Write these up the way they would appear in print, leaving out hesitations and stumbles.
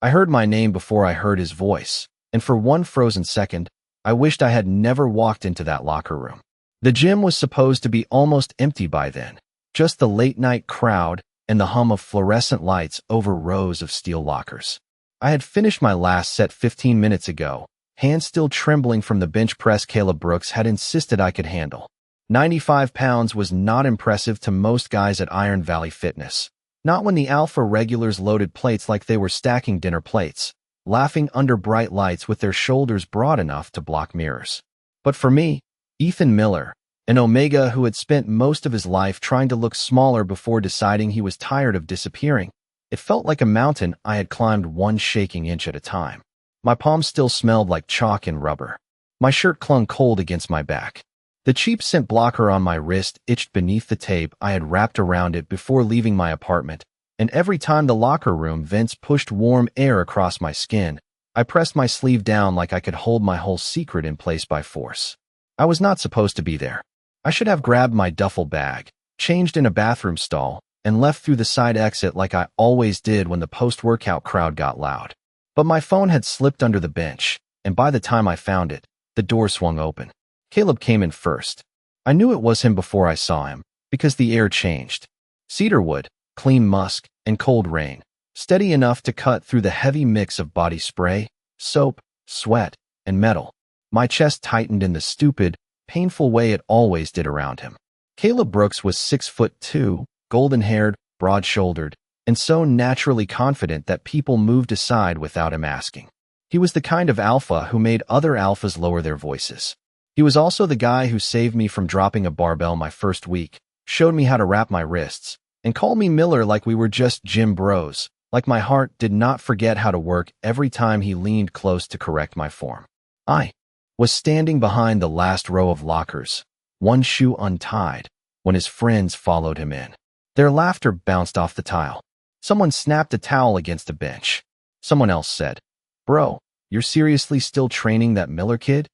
I heard my name before I heard his voice, and for one frozen second, I wished I had never walked into that locker room. The gym was supposed to be almost empty by then, just the late-night crowd and the hum of fluorescent lights over rows of steel lockers. I had finished my last set 15 minutes ago, hands still trembling from the bench press Caleb Brooks had insisted I could handle. 95 pounds was not impressive to most guys at Iron Valley Fitness, not when the alpha regulars loaded plates like they were stacking dinner plates, laughing under bright lights with their shoulders broad enough to block mirrors. But for me, Ethan Miller, an Omega who had spent most of his life trying to look smaller before deciding he was tired of disappearing, it felt like a mountain I had climbed one shaking inch at a time. My palms still smelled like chalk and rubber. My shirt clung cold against my back. The cheap scent blocker on my wrist itched beneath the tape I had wrapped around it before leaving my apartment, and every time the locker room vents pushed warm air across my skin, I pressed my sleeve down like I could hold my whole secret in place by force. I was not supposed to be there. I should have grabbed my duffel bag, changed in a bathroom stall, and left through the side exit like I always did when the post-workout crowd got loud. But my phone had slipped under the bench, and by the time I found it, the door swung open. Caleb came in first. I knew it was him before I saw him, because the air changed. Cedarwood, clean musk, and cold rain, steady enough to cut through the heavy mix of body spray, soap, sweat, and metal. My chest tightened in the stupid, painful way it always did around him. Caleb Brooks was 6'2", golden-haired, broad-shouldered, and so naturally confident that people moved aside without him asking. He was the kind of alpha who made other alphas lower their voices. He was also the guy who saved me from dropping a barbell my first week, showed me how to wrap my wrists, and called me Miller like we were just gym bros, like my heart did not forget how to work every time he leaned close to correct my form. I was standing behind the last row of lockers, one shoe untied, when his friends followed him in. Their laughter bounced off the tile. Someone snapped a towel against a bench. Someone else said, "Bro, you're seriously still training that Miller kid?"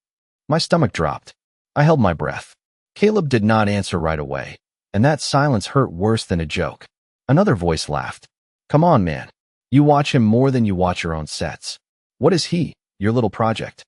My stomach dropped. I held my breath. Caleb did not answer right away, and that silence hurt worse than a joke. Another voice laughed. "Come on, man. You watch him more than you watch your own sets. What is he, your little project?"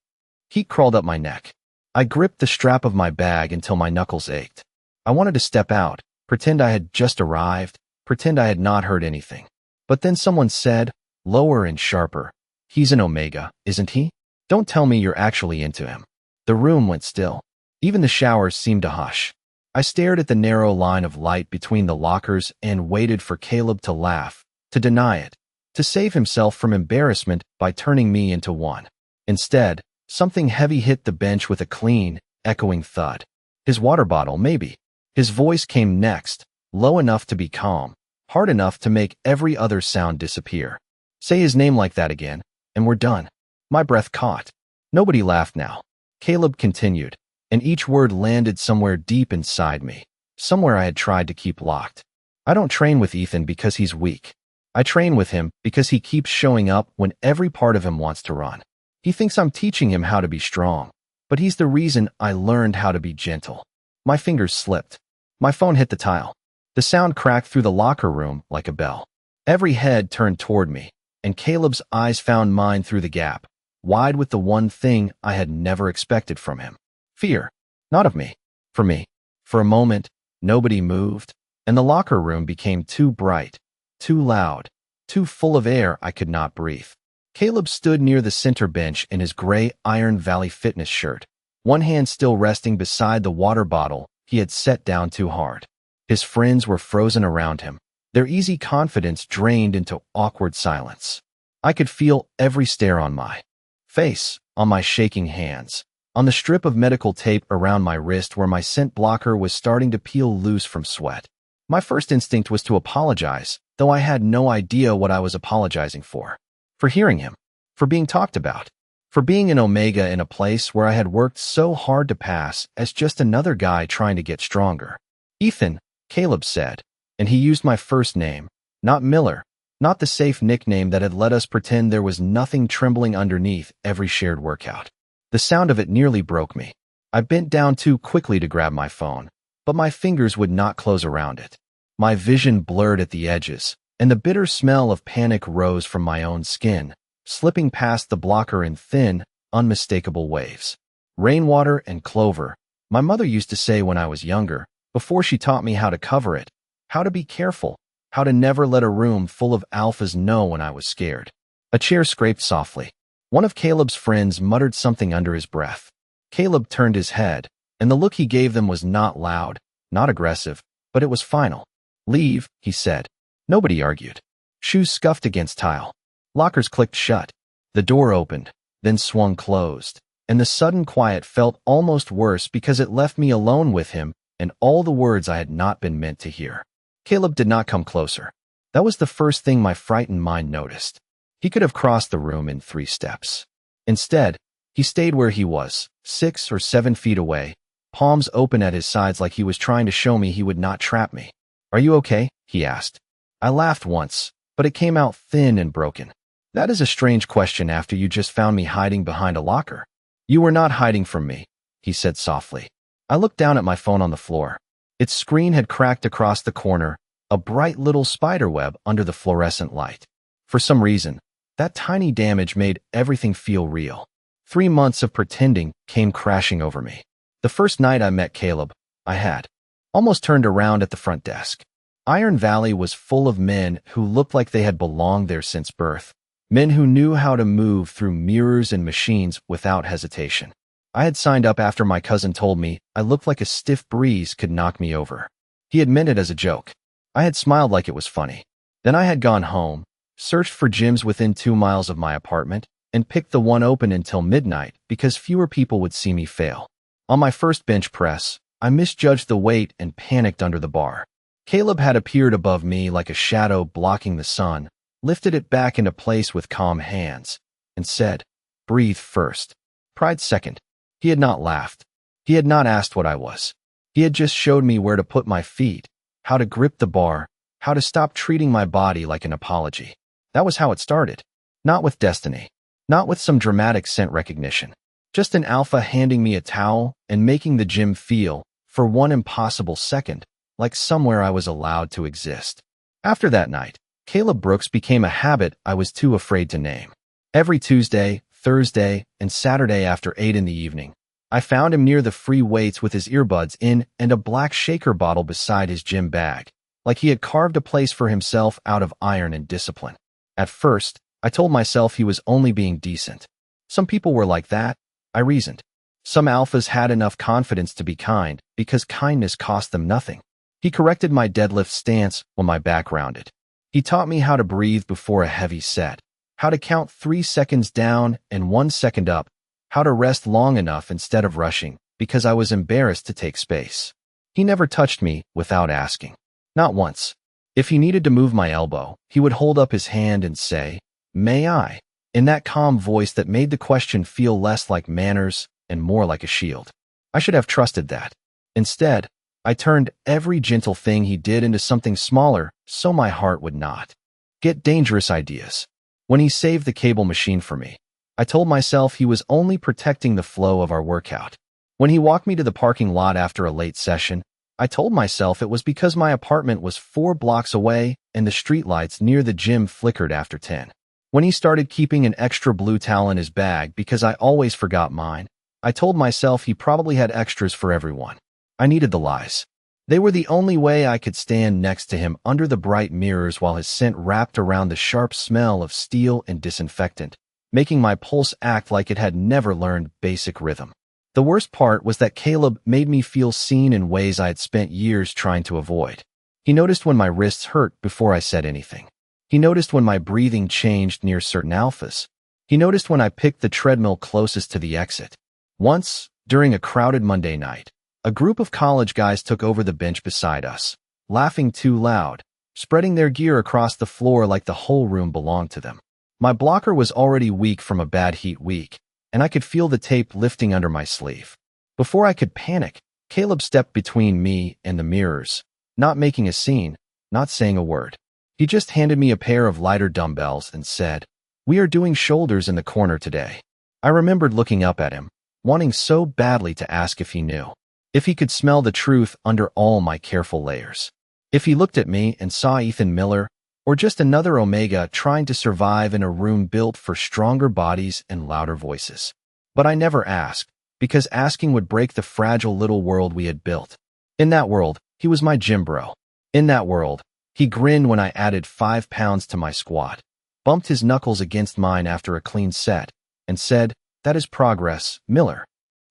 Heat crawled up my neck. I gripped the strap of my bag until my knuckles ached. I wanted to step out, pretend I had just arrived, pretend I had not heard anything. But then someone said, lower and sharper, "He's an Omega, isn't he? Don't tell me you're actually into him." The room went still. Even the showers seemed to hush. I stared at the narrow line of light between the lockers and waited for Caleb to laugh, to deny it, to save himself from embarrassment by turning me into one. Instead, something heavy hit the bench with a clean, echoing thud. His water bottle, maybe. His voice came next, low enough to be calm, hard enough to make every other sound disappear. Say his name like that again, and we're done. My breath caught. Nobody laughed now. Caleb continued, and each word landed somewhere deep inside me, somewhere I had tried to keep locked. I don't train with Ethan because he's weak. I train with him because he keeps showing up when every part of him wants to run. He thinks I'm teaching him how to be strong, but he's the reason I learned how to be gentle. My fingers slipped. My phone hit the tile. The sound cracked through the locker room like a bell. Every head turned toward me, and Caleb's eyes found mine through the gap, wide with the one thing I had never expected from him. Fear. Not of me. For me. For a moment, nobody moved, and the locker room became too bright, too loud, too full of air I could not breathe. Caleb stood near the center bench in his gray Iron Valley Fitness shirt, one hand still resting beside the water bottle he had set down too hard. His friends were frozen around him, their easy confidence drained into awkward silence. I could feel every stare on my face, on my shaking hands, on the strip of medical tape around my wrist where my scent blocker was starting to peel loose from sweat. My first instinct was to apologize, though I had no idea what I was apologizing for. For hearing him, for being talked about, for being an Omega in a place where I had worked so hard to pass as just another guy trying to get stronger. "Ethan," Caleb said, and he used my first name, not Miller, not the safe nickname that had let us pretend there was nothing trembling underneath every shared workout. The sound of it nearly broke me. I bent down too quickly to grab my phone, but my fingers would not close around it. My vision blurred at the edges, and the bitter smell of panic rose from my own skin, slipping past the blocker in thin, unmistakable waves. Rainwater and clover, my mother used to say when I was younger, before she taught me how to cover it, how to be careful, how to never let a room full of alphas know when I was scared. A chair scraped softly. One of Caleb's friends muttered something under his breath. Caleb turned his head, and the look he gave them was not loud, not aggressive, but it was final. "Leave," he said. Nobody argued. Shoes scuffed against tile. Lockers clicked shut. The door opened, then swung closed, and the sudden quiet felt almost worse because it left me alone with him and all the words I had not been meant to hear. Caleb did not come closer. That was the first thing my frightened mind noticed. He could have crossed the room in 3 steps. Instead, he stayed where he was, 6 or 7 feet away, palms open at his sides like he was trying to show me he would not trap me. "Are you okay?" he asked. I laughed once, but it came out thin and broken. "That is a strange question after you just found me hiding behind a locker." "You were not hiding from me," he said softly. I looked down at my phone on the floor. Its screen had cracked across the corner, a bright little spiderweb under the fluorescent light. For some reason, that tiny damage made everything feel real. 3 months of pretending came crashing over me. The first night I met Caleb, I had almost turned around at the front desk. Iron Valley was full of men who looked like they had belonged there since birth. Men who knew how to move through mirrors and machines without hesitation. I had signed up after my cousin told me I looked like a stiff breeze could knock me over. He had meant it as a joke. I had smiled like it was funny. Then I had gone home, searched for gyms within 2 miles of my apartment, and picked the one open until midnight because fewer people would see me fail. On my first bench press, I misjudged the weight and panicked under the bar. Caleb had appeared above me like a shadow blocking the sun, lifted it back into place with calm hands, and said, "Breathe first. Pride second." He had not laughed. He had not asked what I was. He had just showed me where to put my feet, how to grip the bar, how to stop treating my body like an apology. That was how it started. Not with destiny. Not with some dramatic scent recognition. Just an alpha handing me a towel and making the gym feel, for one impossible second, like somewhere I was allowed to exist. After that night, Caleb Brooks became a habit I was too afraid to name. Every Tuesday, Thursday, and Saturday after 8 in the evening, I found him near the free weights with his earbuds in and a black shaker bottle beside his gym bag, like he had carved a place for himself out of iron and discipline. At first, I told myself he was only being decent. Some people were like that, I reasoned. Some alphas had enough confidence to be kind because kindness cost them nothing. He corrected my deadlift stance when my back rounded. He taught me how to breathe before a heavy set, how to count 3 seconds down and 1 second up, how to rest long enough instead of rushing because I was embarrassed to take space. He never touched me without asking. Not once. If he needed to move my elbow, he would hold up his hand and say, "May I?" in that calm voice that made the question feel less like manners and more like a shield. I should have trusted that. Instead, I turned every gentle thing he did into something smaller so my heart would not get dangerous ideas. When he saved the cable machine for me, I told myself he was only protecting the flow of our workout. When he walked me to the parking lot after a late session, I told myself it was because my apartment was 4 blocks away and the streetlights near the gym flickered after 10. When he started keeping an extra blue towel in his bag because I always forgot mine, I told myself he probably had extras for everyone. I needed the lies. They were the only way I could stand next to him under the bright mirrors while his scent wrapped around the sharp smell of steel and disinfectant, making my pulse act like it had never learned basic rhythm. The worst part was that Caleb made me feel seen in ways I had spent years trying to avoid. He noticed when my wrists hurt before I said anything. He noticed when my breathing changed near certain alphas. He noticed when I picked the treadmill closest to the exit. Once, during a crowded Monday night, a group of college guys took over the bench beside us, laughing too loud, spreading their gear across the floor like the whole room belonged to them. My blocker was already weak from a bad heat week, and I could feel the tape lifting under my sleeve. Before I could panic, Caleb stepped between me and the mirrors, not making a scene, not saying a word. He just handed me a pair of lighter dumbbells and said, "We are doing shoulders in the corner today." I remembered looking up at him, wanting so badly to ask if he knew. If he could smell the truth under all my careful layers. If he looked at me and saw Ethan Miller, Or just another Omega trying to survive in a room built for stronger bodies and louder voices? But I never asked, because asking would break the fragile little world we had built. In that world, he was my gym bro. In that world, he grinned when I added 5 pounds to my squat, bumped his knuckles against mine after a clean set, and said, "That is progress, Miller."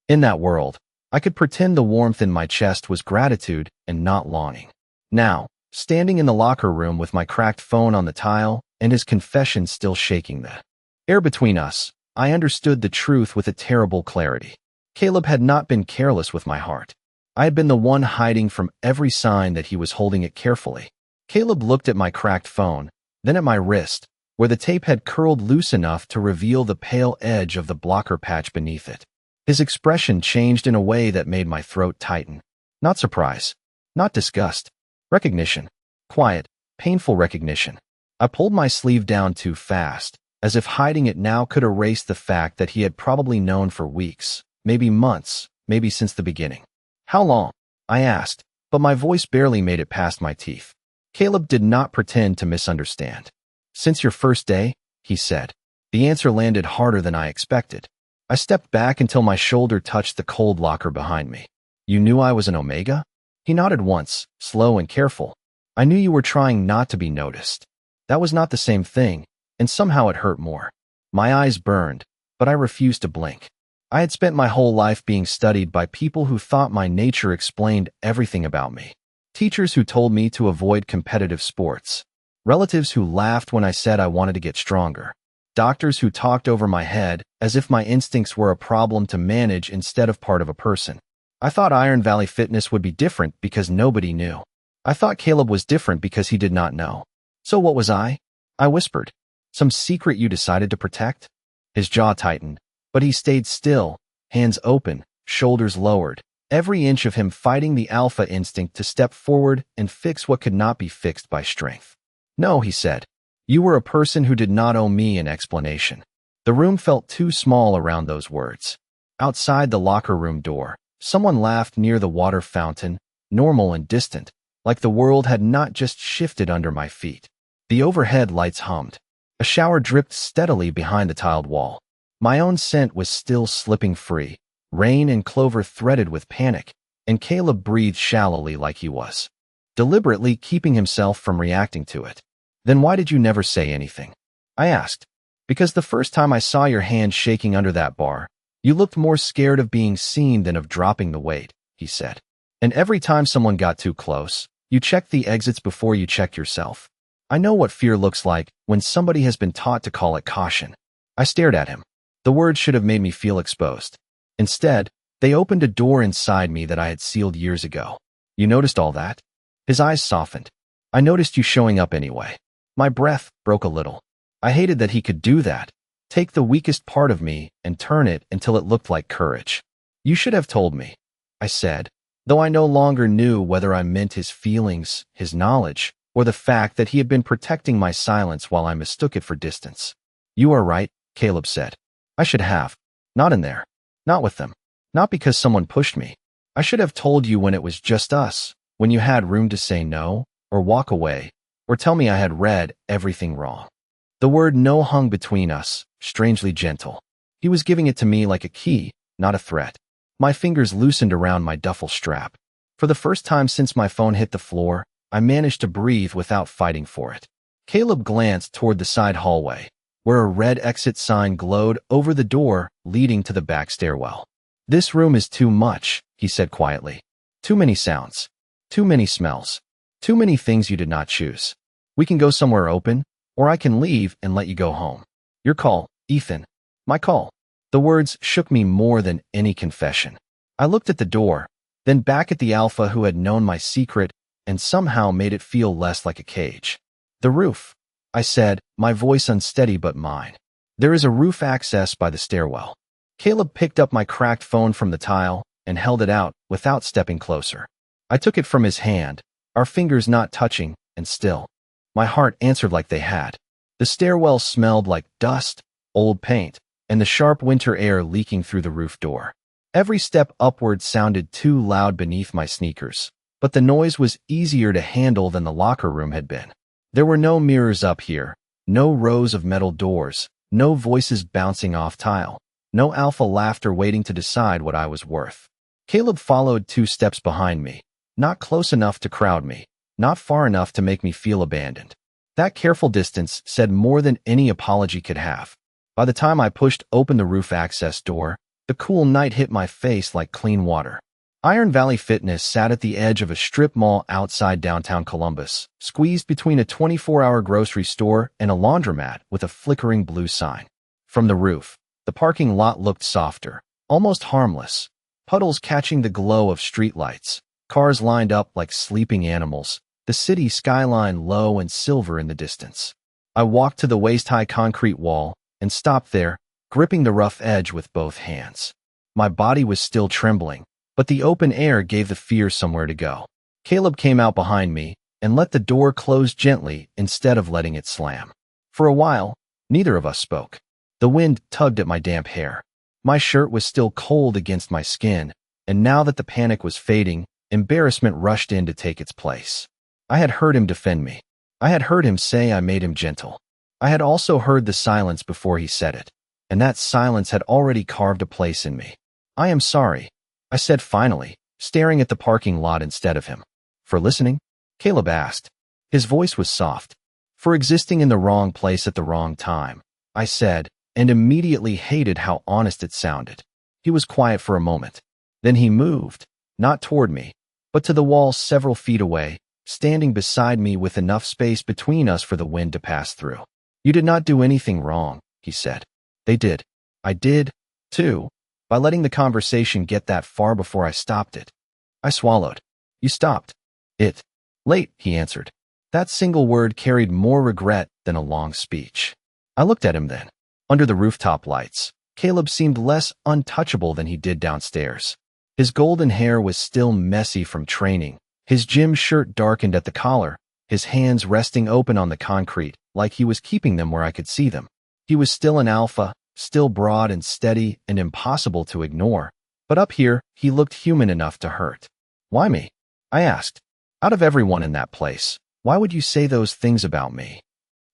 In that world, I could pretend the warmth in my chest was gratitude and not longing. Now, standing in the locker room with my cracked phone on the tile and his confession still shaking the air between us, I understood the truth with a terrible clarity. Caleb had not been careless with my heart. I had been the one hiding from every sign that he was holding it carefully. Caleb looked at my cracked phone, then at my wrist, where the tape had curled loose enough to reveal the pale edge of the blocker patch beneath it. His expression changed in a way that made my throat tighten. Not surprise, not disgust. Recognition. Quiet, painful recognition. I pulled my sleeve down too fast, as if hiding it now could erase the fact that he had probably known for weeks, maybe months, maybe since the beginning. "How long?" I asked, but my voice barely made it past my teeth. Caleb did not pretend to misunderstand. "Since your first day," he said. The answer landed harder than I expected. I stepped back until my shoulder touched the cold locker behind me. "You knew I was an Omega?" He nodded once, slow and careful. "I knew you were trying not to be noticed." That was not the same thing, and somehow it hurt more. My eyes burned, but I refused to blink. I had spent my whole life being studied by people who thought my nature explained everything about me. Teachers who told me to avoid competitive sports. Relatives who laughed when I said I wanted to get stronger. Doctors who talked over my head as if my instincts were a problem to manage instead of part of a person. I thought Iron Valley Fitness would be different because nobody knew. I thought Caleb was different because he did not know. So what was I? I whispered. Some secret you decided to protect? His jaw tightened, but he stayed still, hands open, shoulders lowered, every inch of him fighting the alpha instinct to step forward and fix what could not be fixed by strength. "No," he said. "You were a person who did not owe me an explanation." The room felt too small around those words. Outside the locker room door, someone laughed near the water fountain, normal and distant, like the world had not just shifted under my feet. The overhead lights hummed. A shower dripped steadily behind the tiled wall. My own scent was still slipping free, rain and clover threaded with panic, and Caleb breathed shallowly like he was, deliberately keeping himself from reacting to it. "Then why did you never say anything?" I asked. "Because the first time I saw your hand shaking under that bar, you looked more scared of being seen than of dropping the weight," he said. "And every time someone got too close, you checked the exits before you checked yourself. I know what fear looks like when somebody has been taught to call it caution." I stared at him. The words should have made me feel exposed. Instead, they opened a door inside me that I had sealed years ago. "You noticed all that?" His eyes softened. "I noticed you showing up anyway." My breath broke a little. I hated that he could do that, take the weakest part of me and turn it until it looked like courage. "You should have told me," I said, though I no longer knew whether I meant his feelings, his knowledge, or the fact that he had been protecting my silence while I mistook it for distance. "You are right," Caleb said. "I should have. Not in there. Not with them. Not because someone pushed me. I should have told you when it was just us, when you had room to say no, or walk away, or tell me I had read everything wrong." The word "no" hung between us, strangely gentle. He was giving it to me like a key, not a threat. My fingers loosened around my duffel strap. For the first time since my phone hit the floor, I managed to breathe without fighting for it. Caleb glanced toward the side hallway, where a red exit sign glowed over the door leading to the back stairwell. "This room is too much," he said quietly. "Too many sounds. Too many smells. Too many things you did not choose. We can go somewhere open, or I can leave and let you go home. Your call, Ethan." My call. The words shook me more than any confession. I looked at the door, then back at the alpha who had known my secret and somehow made it feel less like a cage. "The roof," I said, my voice unsteady but mine. "There is a roof access by the stairwell." Caleb picked up my cracked phone from the tile and held it out without stepping closer. I took it from his hand, our fingers not touching, and still. My heart answered like they had. The stairwell smelled like dust, old paint, and the sharp winter air leaking through the roof door. Every step upward sounded too loud beneath my sneakers, but the noise was easier to handle than the locker room had been. There were no mirrors up here, no rows of metal doors, no voices bouncing off tile, no alpha laughter waiting to decide what I was worth. Caleb followed 2 steps behind me, not close enough to crowd me, not far enough to make me feel abandoned. That careful distance said more than any apology could have. By the time I pushed open the roof access door, the cool night hit my face like clean water. Iron Valley Fitness sat at the edge of a strip mall outside downtown Columbus, squeezed between a 24-hour grocery store and a laundromat with a flickering blue sign. From the roof, the parking lot looked softer, almost harmless, puddles catching the glow of streetlights, cars lined up like sleeping animals, the city skyline low and silver in the distance. I walked to the waist-high concrete wall and stopped there, gripping the rough edge with both hands. My body was still trembling, but the open air gave the fear somewhere to go. Caleb came out behind me and let the door close gently instead of letting it slam. For a while, neither of us spoke. The wind tugged at my damp hair. My shirt was still cold against my skin, and now that the panic was fading, embarrassment rushed in to take its place. I had heard him defend me. I had heard him say I made him gentle. I had also heard the silence before he said it, and that silence had already carved a place in me. "I am sorry," I said finally, staring at the parking lot instead of him. "For listening?" Caleb asked. His voice was soft. "For existing in the wrong place at the wrong time," I said, and immediately hated how honest it sounded. He was quiet for a moment. Then he moved, not toward me, but to the wall several feet away, standing beside me with enough space between us for the wind to pass through. "You did not do anything wrong," he said. "They did. I did, too, by letting the conversation get that far before I stopped it." I swallowed. "You stopped it." "Late," he answered. That single word carried more regret than a long speech. I looked at him then. Under the rooftop lights, Caleb seemed less untouchable than he did downstairs. His golden hair was still messy from training, his gym shirt darkened at the collar, his hands resting open on the concrete, like he was keeping them where I could see them. He was still an alpha, still broad and steady and impossible to ignore, but up here, he looked human enough to hurt. "Why me?" I asked. "Out of everyone in that place, why would you say those things about me?"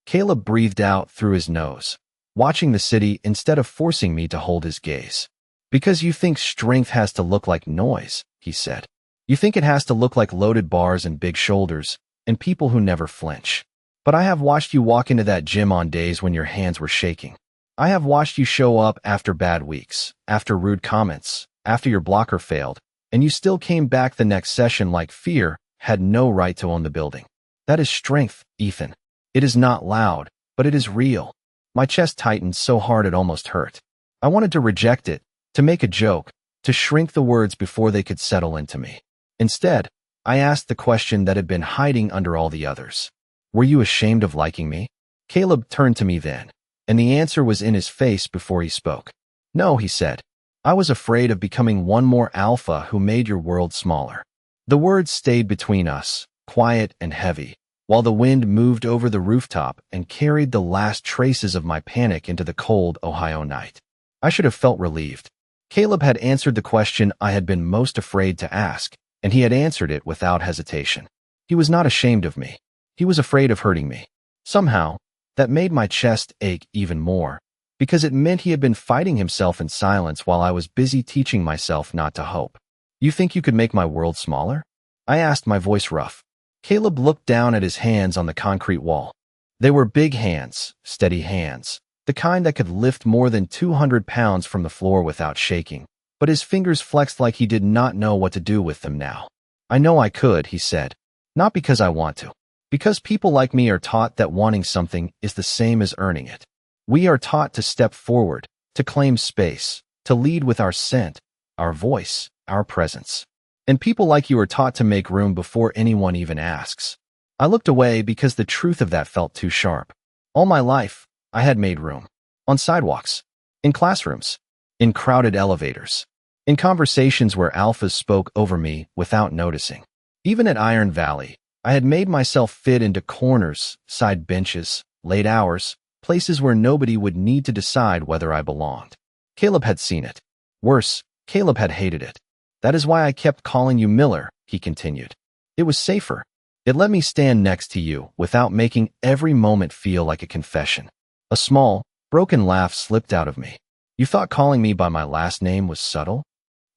Caleb breathed out through his nose, watching the city instead of forcing me to hold his gaze. "Because you think strength has to look like noise," he said. "You think it has to look like loaded bars and big shoulders, and people who never flinch. But I have watched you walk into that gym on days when your hands were shaking. I have watched you show up after bad weeks, after rude comments, after your blocker failed, and you still came back the next session like fear had no right to own the building. That is strength, Ethan. It is not loud, but it is real." My chest tightened so hard it almost hurt. I wanted to reject it, to make a joke, to shrink the words before they could settle into me. Instead, I asked the question that had been hiding under all the others. "Were you ashamed of liking me?" Caleb turned to me then, and the answer was in his face before he spoke. "No," he said. "I was afraid of becoming one more alpha who made your world smaller." The words stayed between us, quiet and heavy, while the wind moved over the rooftop and carried the last traces of my panic into the cold Ohio night. I should have felt relieved. Caleb had answered the question I had been most afraid to ask, and he had answered it without hesitation. He was not ashamed of me. He was afraid of hurting me. Somehow, that made my chest ache even more, because it meant he had been fighting himself in silence while I was busy teaching myself not to hope. "You think you could make my world smaller?" I asked, my voice rough. Caleb looked down at his hands on the concrete wall. They were big hands, steady hands, the kind that could lift more than 200 pounds from the floor without shaking, but his fingers flexed like he did not know what to do with them now. "I know I could," he said. "Not because I want to. Because people like me are taught that wanting something is the same as earning it. We are taught to step forward, to claim space, to lead with our scent, our voice, our presence. And people like you are taught to make room before anyone even asks." I looked away because the truth of that felt too sharp. All my life, I had made room. On sidewalks, in classrooms, in crowded elevators, in conversations where alphas spoke over me without noticing. Even at Iron Valley, I had made myself fit into corners, side benches, late hours, places where nobody would need to decide whether I belonged. Caleb had seen it. Worse, Caleb had hated it. "That is why I kept calling you Miller," he continued. "It was safer. It let me stand next to you without making every moment feel like a confession. A small, broken laugh slipped out of me. You thought calling me by my last name was subtle?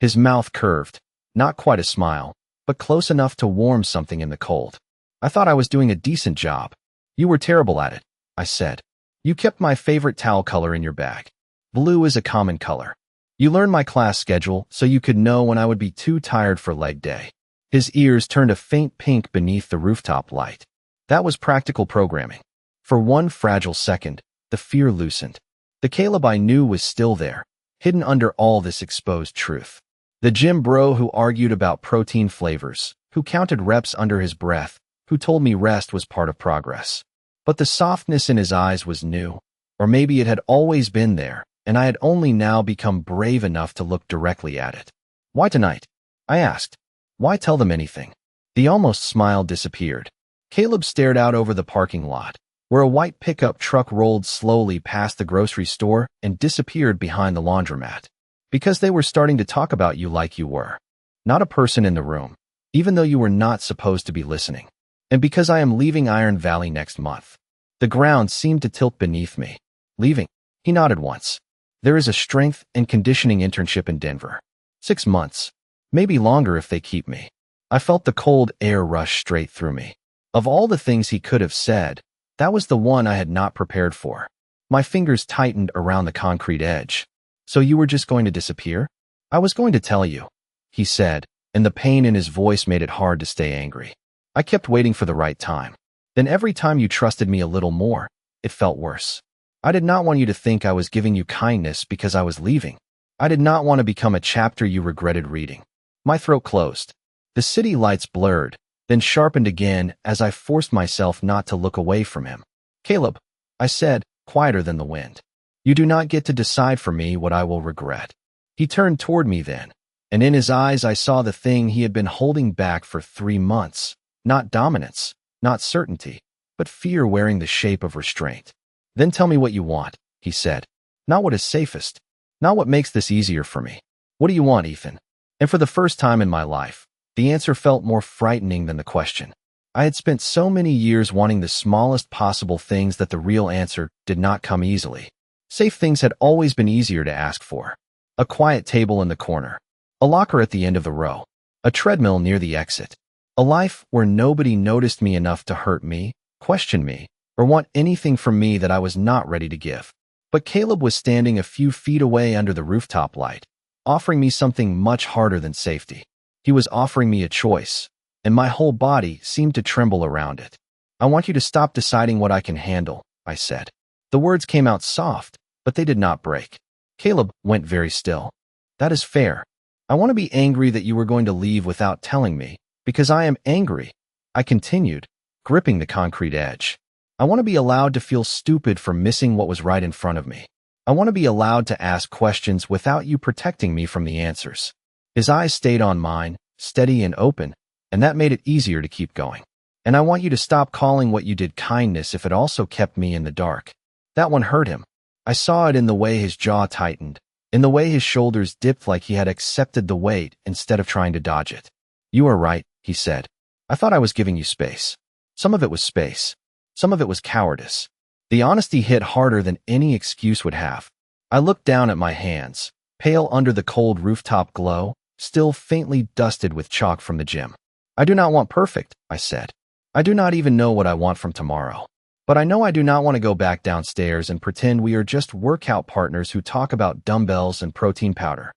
His mouth curved, not quite a smile, but close enough to warm something in the cold. I thought I was doing a decent job. You were terrible at it, I said. You kept my favorite towel color in your bag. Blue is a common color. You learned my class schedule so you could know when I would be too tired for leg day. His ears turned a faint pink beneath the rooftop light. That was practical programming. For one fragile second, the fear loosened. The Caleb I knew was still there, hidden under all this exposed truth. The gym bro who argued about protein flavors, who counted reps under his breath, who told me rest was part of progress. But the softness in his eyes was new, or maybe it had always been there, and I had only now become brave enough to look directly at it. Why tonight? I asked. Why tell them anything? The almost smile disappeared. Caleb stared out over the parking lot, where a white pickup truck rolled slowly past the grocery store and disappeared behind the laundromat. Because they were starting to talk about you like you were. Not a person in the room, even though you were not supposed to be listening. And because I am leaving Iron Valley next month. The ground seemed to tilt beneath me. Leaving? He nodded once. There is a strength and conditioning internship in Denver. 6 months. Maybe longer if they keep me. I felt the cold air rush straight through me. Of all the things he could have said, that was the one I had not prepared for. My fingers tightened around the concrete edge. So you were just going to disappear? I was going to tell you, he said, and the pain in his voice made it hard to stay angry. I kept waiting for the right time. Then every time you trusted me a little more, it felt worse. I did not want you to think I was giving you kindness because I was leaving. I did not want to become a chapter you regretted reading. My throat closed. The city lights blurred, then sharpened again as I forced myself not to look away from him. Caleb, I said, quieter than the wind. You do not get to decide for me what I will regret. He turned toward me then, and in his eyes I saw the thing he had been holding back for 3 months. Not dominance, not certainty, but fear wearing the shape of restraint. Then tell me what you want, he said. Not what is safest. Not what makes this easier for me. What do you want, Ethan? And for the first time in my life, the answer felt more frightening than the question. I had spent so many years wanting the smallest possible things that the real answer did not come easily. Safe things had always been easier to ask for. A quiet table in the corner. A locker at the end of the row. A treadmill near the exit. A life where nobody noticed me enough to hurt me, question me, or want anything from me that I was not ready to give. But Caleb was standing a few feet away under the rooftop light, offering me something much harder than safety. He was offering me a choice, and my whole body seemed to tremble around it. I want you to stop deciding what I can handle, I said. The words came out soft, but they did not break. Caleb went very still. That is fair. I want to be angry that you were going to leave without telling me, because I am angry, I continued, gripping the concrete edge. I want to be allowed to feel stupid for missing what was right in front of me. I want to be allowed to ask questions without you protecting me from the answers. His eyes stayed on mine, steady and open, and that made it easier to keep going. And I want you to stop calling what you did kindness if it also kept me in the dark. That one hurt him. I saw it in the way his jaw tightened, in the way his shoulders dipped like he had accepted the weight instead of trying to dodge it. You are right, he said. I thought I was giving you space. Some of it was space. Some of it was cowardice. The honesty hit harder than any excuse would have. I looked down at my hands, pale under the cold rooftop glow, still faintly dusted with chalk from the gym. I do not want perfect, I said. I do not even know what I want from tomorrow. But I know I do not want to go back downstairs and pretend we are just workout partners who talk about dumbbells and protein powder.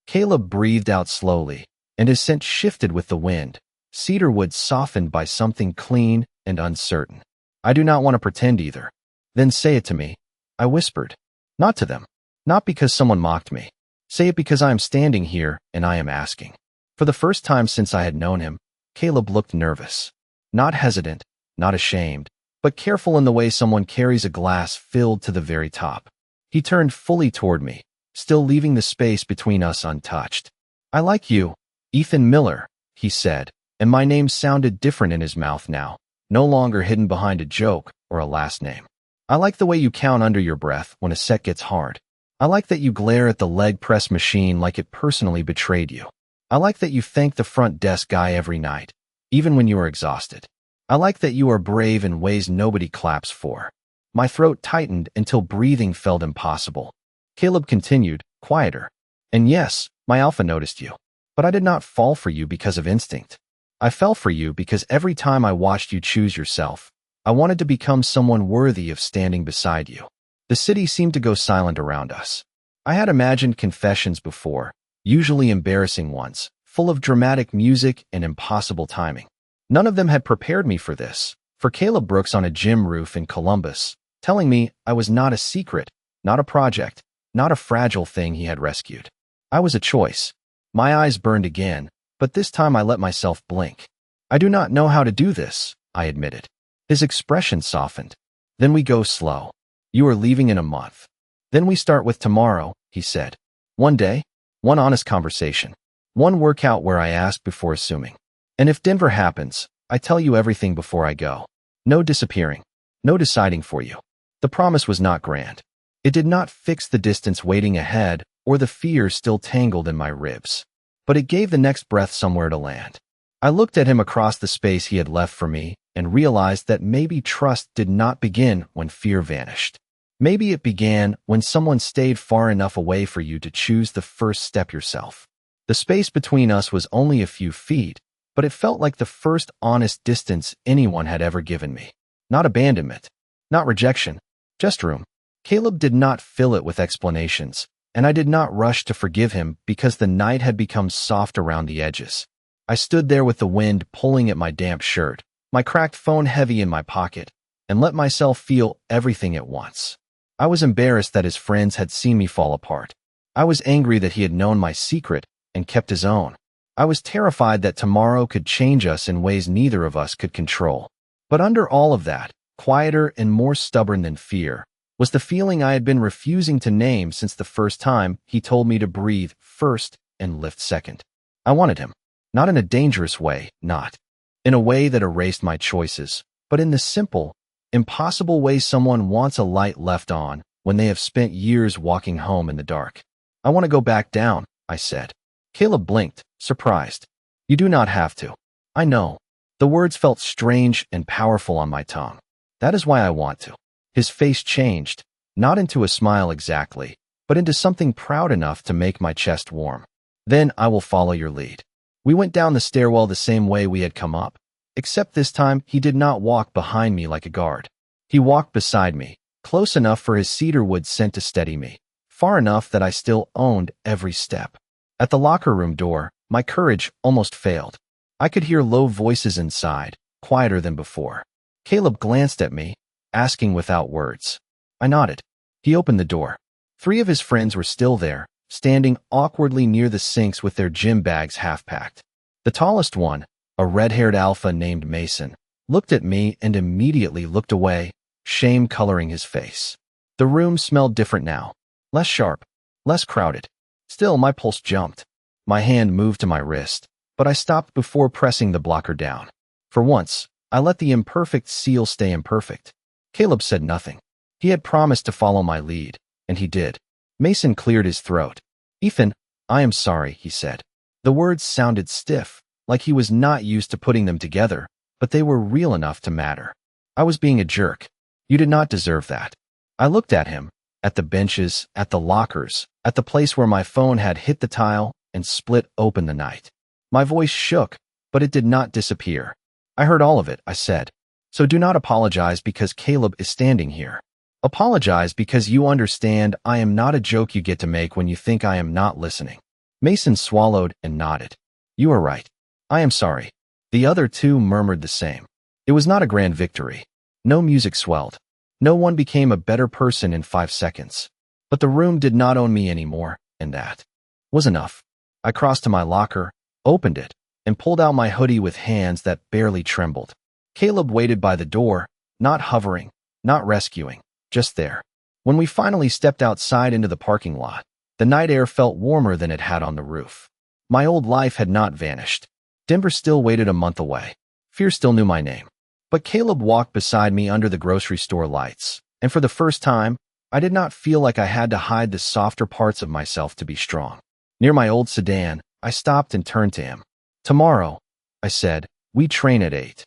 Caleb breathed out slowly, and his scent shifted with the wind, cedarwood softened by something clean and uncertain. I do not want to pretend either. Then say it to me, I whispered. Not to them. Not because someone mocked me. Say it because I am standing here and I am asking. For the first time since I had known him, Caleb looked nervous. Not hesitant, not ashamed, but careful in the way someone carries a glass filled to the very top. He turned fully toward me, still leaving the space between us untouched. I like you, Ethan Miller, he said, and my name sounded different in his mouth now, no longer hidden behind a joke or a last name. I like the way you count under your breath when a set gets hard. I like that you glare at the leg press machine like it personally betrayed you. I like that you thank the front desk guy every night, even when you are exhausted. I like that you are brave in ways nobody claps for. My throat tightened until breathing felt impossible. Caleb continued, quieter. And yes, my alpha noticed you. But I did not fall for you because of instinct. I fell for you because every time I watched you choose yourself, I wanted to become someone worthy of standing beside you. The city seemed to go silent around us. I had imagined confessions before, usually embarrassing ones, full of dramatic music and impossible timing. None of them had prepared me for this, for Caleb Brooks on a gym roof in Columbus, telling me I was not a secret, not a project, not a fragile thing he had rescued. I was a choice. My eyes burned again, but this time I let myself blink. I do not know how to do this, I admitted. His expression softened. Then we go slow. You are leaving in a month. Then we start with tomorrow, he said. One day, one honest conversation, one workout where I ask before assuming. And if Denver happens, I tell you everything before I go. No disappearing. No deciding for you. The promise was not grand. It did not fix the distance waiting ahead or the fear still tangled in my ribs. But it gave the next breath somewhere to land. I looked at him across the space he had left for me and realized that maybe trust did not begin when fear vanished. Maybe it began when someone stayed far enough away for you to choose the first step yourself. The space between us was only a few feet, but it felt like the first honest distance anyone had ever given me. Not abandonment, not rejection, just room. Caleb did not fill it with explanations, and I did not rush to forgive him because the night had become soft around the edges. I stood there with the wind pulling at my damp shirt, my cracked phone heavy in my pocket, and let myself feel everything at once. I was embarrassed that his friends had seen me fall apart. I was angry that he had known my secret and kept his own. I was terrified that tomorrow could change us in ways neither of us could control. But under all of that, quieter and more stubborn than fear, was the feeling I had been refusing to name since the first time he told me to breathe first and lift second. I wanted him. Not in a dangerous way, not in a way that erased my choices, but in the simple, impossible way someone wants a light left on when they have spent years walking home in the dark. I want to go back down, I said. Caleb blinked, surprised. You do not have to. I know. The words felt strange and powerful on my tongue. That is why I want to. His face changed, not into a smile exactly, but into something proud enough to make my chest warm. Then I will follow your lead. We went down the stairwell the same way we had come up, except this time he did not walk behind me like a guard. He walked beside me, close enough for his cedar wood scent to steady me, far enough that I still owned every step. At the locker room door, my courage almost failed. I could hear low voices inside, quieter than before. Caleb glanced at me, asking without words. I nodded. He opened the door. 3 of his friends were still there, standing awkwardly near the sinks with their gym bags half-packed. The tallest one, a red-haired alpha named Mason, looked at me and immediately looked away, shame coloring his face. The room smelled different now. Less sharp, less crowded. Still, my pulse jumped. My hand moved to my wrist, but I stopped before pressing the blocker down. For once, I let the imperfect seal stay imperfect. Caleb said nothing. He had promised to follow my lead, and he did. Mason cleared his throat. Ethan, I am sorry, he said. The words sounded stiff, like he was not used to putting them together, but they were real enough to matter. I was being a jerk. You did not deserve that. I looked at him, at the benches, at the lockers, at the place where my phone had hit the tile and split open the night. My voice shook, but it did not disappear. I heard all of it, I said. So do not apologize because Caleb is standing here. Apologize because you understand I am not a joke you get to make when you think I am not listening. Mason swallowed and nodded. You are right. I am sorry. The other 2 murmured the same. It was not a grand victory. No music swelled. No one became a better person in 5 seconds. But the room did not own me anymore, and that was enough. I crossed to my locker, opened it, and pulled out my hoodie with hands that barely trembled. Caleb waited by the door, not hovering, not rescuing, just there. When we finally stepped outside into the parking lot, the night air felt warmer than it had on the roof. My old life had not vanished. Denver still waited a month away. Fear still knew my name. But Caleb walked beside me under the grocery store lights, and for the first time, I did not feel like I had to hide the softer parts of myself to be strong. Near my old sedan, I stopped and turned to him. Tomorrow, I said, we train at 8.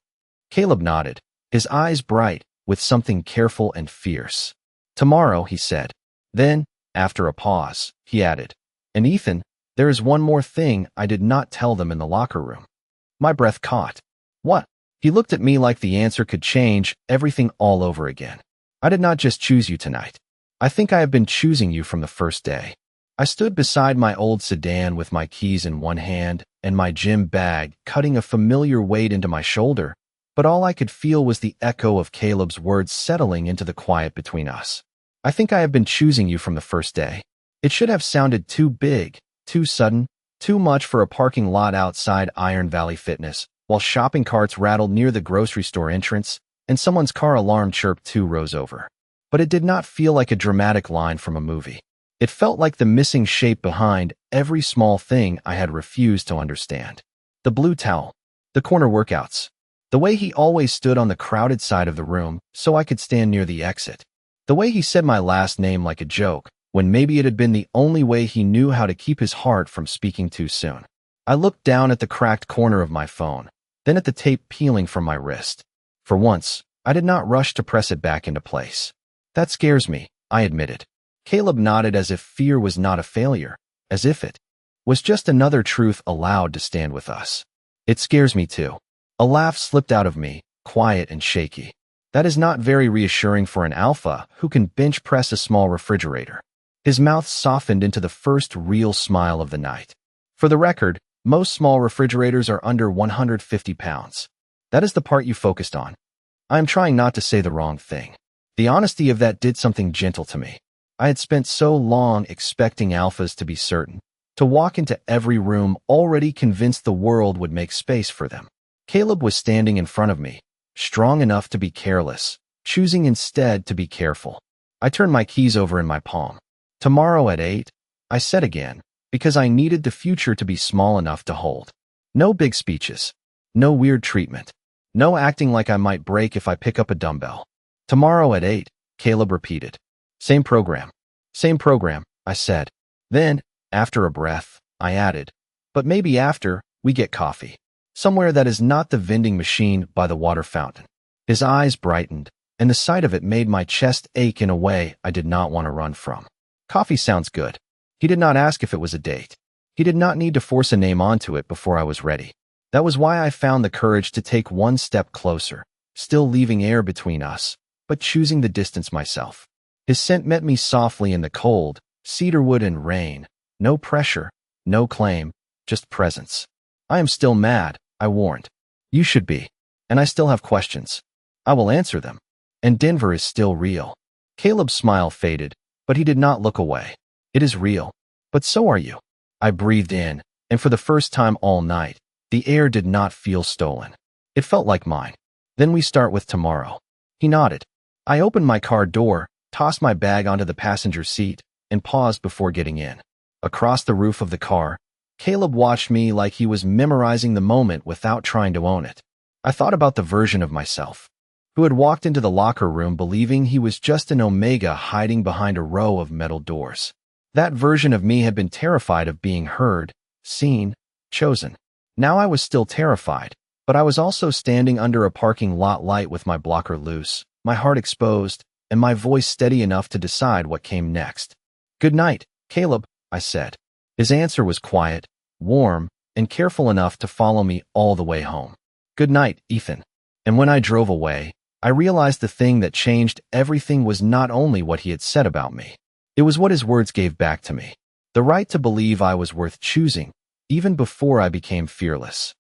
Caleb nodded, his eyes bright with something careful and fierce. Tomorrow, he said. Then, after a pause, he added, and Ethan, there is one more thing I did not tell them in the locker room. My breath caught. What? He looked at me like the answer could change everything all over again. I did not just choose you tonight. I think I have been choosing you from the first day. I stood beside my old sedan with my keys in one hand and my gym bag cutting a familiar weight into my shoulder, but all I could feel was the echo of Caleb's words settling into the quiet between us. I think I have been choosing you from the first day. It should have sounded too big, too sudden, too much for a parking lot outside Iron Valley Fitness, while shopping carts rattled near the grocery store entrance and someone's car alarm chirped 2 rows over. But it did not feel like a dramatic line from a movie. It felt like the missing shape behind every small thing I had refused to understand. The blue towel, the corner workouts, the way he always stood on the crowded side of the room so I could stand near the exit, the way he said my last name like a joke, when maybe it had been the only way he knew how to keep his heart from speaking too soon. I looked down at the cracked corner of my phone, then at the tape peeling from my wrist. For once, I did not rush to press it back into place. That scares me, I admitted. Caleb nodded as if fear was not a failure, as if it was just another truth allowed to stand with us. It scares me too. A laugh slipped out of me, quiet and shaky. That is not very reassuring for an alpha who can bench press a small refrigerator. His mouth softened into the first real smile of the night. For the record, most small refrigerators are under 150 pounds. That is the part you focused on. I am trying not to say the wrong thing. The honesty of that did something gentle to me. I had spent so long expecting alphas to be certain, to walk into every room already convinced the world would make space for them. Caleb was standing in front of me, strong enough to be careless, choosing instead to be careful. I turned my keys over in my palm. Tomorrow at 8, I said again, because I needed the future to be small enough to hold. No big speeches. No weird treatment. No acting like I might break if I pick up a dumbbell. Tomorrow at 8, Caleb repeated. Same program. Same program, I said. Then, after a breath, I added, but maybe after, we get coffee. Somewhere that is not the vending machine by the water fountain. His eyes brightened, and the sight of it made my chest ache in a way I did not want to run from. Coffee sounds good. He did not ask if it was a date. He did not need to force a name onto it before I was ready. That was why I found the courage to take one step closer, still leaving air between us, but choosing the distance myself. His scent met me softly in the cold, cedarwood and rain. No pressure, no claim, just presence. I am still mad, I warned. You should be. And I still have questions. I will answer them. And Denver is still real. Caleb's smile faded, but he did not look away. It is real. But so are you. I breathed in, and for the first time all night, the air did not feel stolen. It felt like mine. Then we start with tomorrow. He nodded. I opened my car door, tossed my bag onto the passenger seat, and paused before getting in. Across the roof of the car, Caleb watched me like he was memorizing the moment without trying to own it. I thought about the version of myself, who had walked into the locker room believing he was just an omega hiding behind a row of metal doors. That version of me had been terrified of being heard, seen, chosen. Now I was still terrified, but I was also standing under a parking lot light with my blocker loose, my heart exposed, and my voice steady enough to decide what came next. Good night, Caleb, I said. His answer was quiet, warm, and careful enough to follow me all the way home. Good night, Ethan. And when I drove away, I realized the thing that changed everything was not only what he had said about me. It was what his words gave back to me. The right to believe I was worth choosing, even before I became fearless.